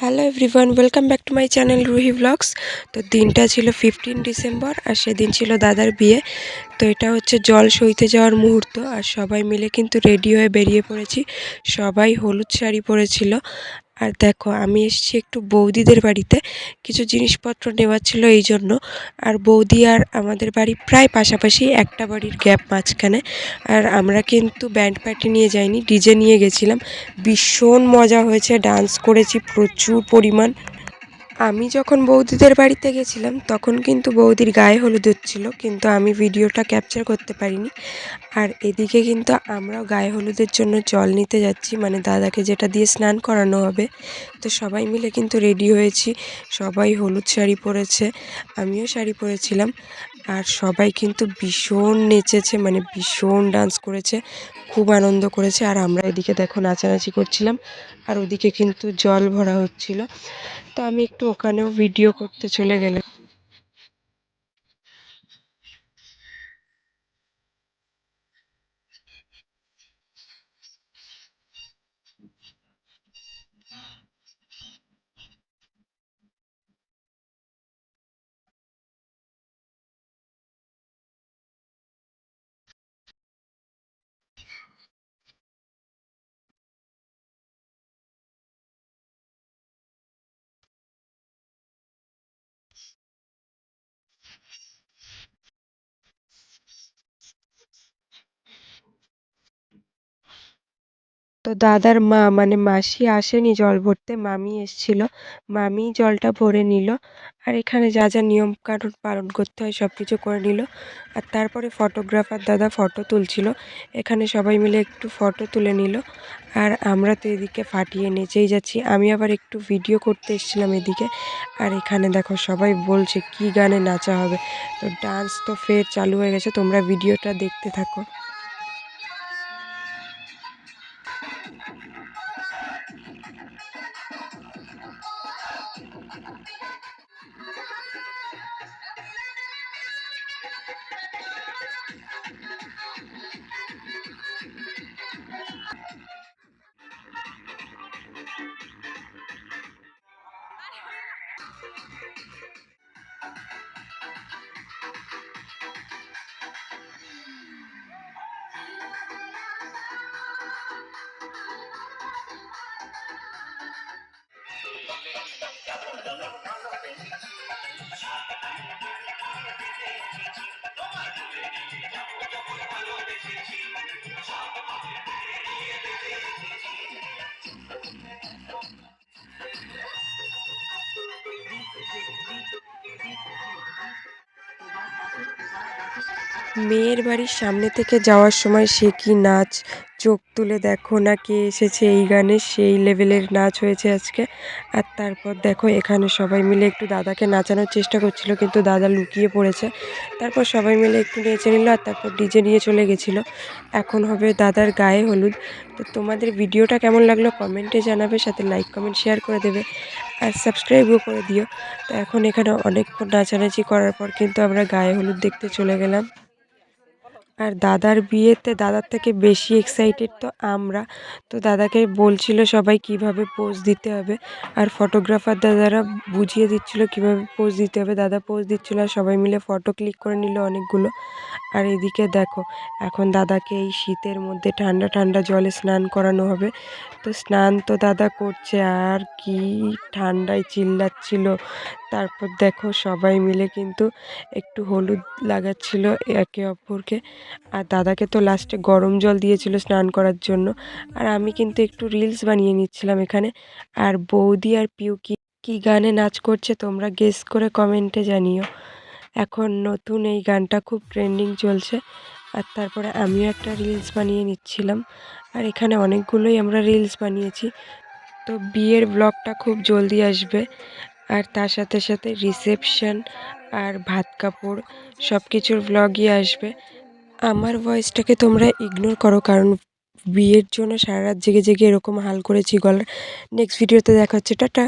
Hello everyone, welcome back to my channel Ruhi blogs. তো দিনটা ছিল 15 ডিসেম্বর আর সেদিন ছিল দাদার বিয়ে। তো এটা হচ্ছে জল সইতে যাওয়ার মুহূর্ত আর সবাই মিলে কিন্তু রেডি হয়ে বেরিয়ে পড়েছি। সবাই হলুদ শাড়ি পরেছিল। আর দেখো, আমি এসেছি একটু বৌদিদের বাড়িতে, কিছু জিনিসপত্র নেওয়ার ছিল এই জন্য। আর বৌদি আর আমাদের বাড়ি প্রায় পাশাপাশি, একটা বাড়ির গ্যাপ মাঝখানে। আর আমরা কিন্তু ব্যান্ড পার্টি নিয়ে যাইনি, ডিজে নিয়ে গেছিলাম। ভীষণ মজা হয়েছে, ডান্স করেছি প্রচুর পরিমাণ। আমি যখন বৌদিদের বাড়িতে গেছিলাম তখন কিন্তু বৌদির গায়ে হলুদ হচ্ছিল, কিন্তু আমি ভিডিওটা ক্যাপচার করতে পারিনি। আর এদিকে কিন্তু আমরাও গায়ে হলুদের জন্য জল নিতে যাচ্ছি, মানে দাদাকে যেটা দিয়ে স্নান করানো হবে। তো সবাই মিলে কিন্তু রেডি হয়েছি, সবাই হলুদ শাড়ি পরেছে, আমিও শাড়ি পরেছিলাম। আর সবাই কিন্তু ভীষণ নেচেছে, মানে ভীষণ ডান্স করেছে, খুব আনন্দ করেছে। আর আমরা এদিকে দেখো নাচানাচি করছিলাম, আর ওদিকে কিন্তু জল ভরা হচ্ছিল। তো আমি একটু ওখানেও ভিডিও করতে চলে গেলাম। তো দাদার মা মানে মাসি আসেনি জল ভরতে, মামি এসছিল, মামি জলটা ভরে নিল। আর এখানে যা যা নিয়ম কানুন পালন করতে হয় সব কিছু করে নিল। আর তারপরে ফটোগ্রাফার দাদা ফটো তুলছিল, এখানে সবাই মিলে একটু ফটো তুলে নিল। আর আমরা তো এদিকে ফাটিয়ে নেচেই যাচ্ছি, আমি আবার একটু ভিডিও করতে এসেছিলাম এদিকে। আর এখানে দেখো সবাই বলছে কি গানে নাচা হবে। তো ডান্স তো ফের চালু হয়ে গেছে, তোমরা ভিডিওটা দেখতে থাকো। মেয়ের বাড়ির সামনে থেকে যাওয়ার সময় সে কি নাচ, চোখ তুলে দেখো না কে এসেছে, এই গানে সেই লেভেলের নাচ হয়েছে আজকে। আর তারপর দেখো এখানে সবাই মিলে একটু দাদাকে নাচানোর চেষ্টা করছিল, কিন্তু দাদা লুকিয়ে পড়েছে। তারপর সবাই মিলে একটু নেচে নিল, আর তারপর ডিজে নিয়ে চলে গেছিলো। এখন হবে দাদার গায়ে হলুদ। তো তোমাদের ভিডিওটা কেমন লাগলো কমেন্টে জানাবে, সাথে লাইক কমেন্ট শেয়ার করে দেবে, আর সাবস্ক্রাইবও করে দিও। তো এখন এখানে অনেকক্ষণ নাচানাচি করার পর কিন্তু আমরা গায়ে হলুদ দেখতে চলে গেলাম। আর দাদার বিয়েতে দাদার থেকে বেশি এক্সাইটেড তো আমরা। তো দাদাকে বলছিল সবাই কিভাবে পোজ দিতে হবে, আর ফটোগ্রাফার দাদারা বুঝিয়ে দিচ্ছিল কিভাবে পোজ দিতে হবে। দাদা পোজ দিচ্ছিল আর সবাই মিলে ফটো ক্লিক করে নিল অনেকগুলো। আর এদিকে দেখো, এখন দাদাকে এই শীতের মধ্যে ঠান্ডা ঠান্ডা জলে স্নান করানো হবে। তো স্নান তো দাদা করছে, আর কি ঠান্ডায় চিল্লাচ্ছিল। তারপর দেখো সবাই মিলে কিন্তু একটু হলুদ লাগাচ্ছিল একে অপরকে। আর দাদাকে তো লাস্টে গরম জল দিয়েছিল স্নান করার জন্য। আর আমি কিন্তু একটু রিলস বানিয়ে নিচ্ছিলাম এখানে। আর বৌদি আর পিউ কি কি গানে নাচ করছে তোমরা গেস করে কমেন্টে জানিও। এখন নতুন এই গানটা খুব ট্রেন্ডিং চলছে। আর তারপরে আমিও একটা রিলস বানিয়ে নিচ্ছিলাম। আর এখানে অনেকগুলোই আমরা রিলস বানিয়েছি। তো বিয়ের ব্লগটা খুব জলদি আসবে। আর তার সাথে সাথে রিসেপশন আর ভাত কাপড় সব কিছুর ব্লগই আসবে। আমার ভয়েসটাকে তোমরা ইগনোর করো, কারণ বিয়ের জন্য সারা রাত জেগে জেগে এরকম হাল করেছি গলার। নেক্সট ভিডিওতে দেখা হচ্ছে, টাটা।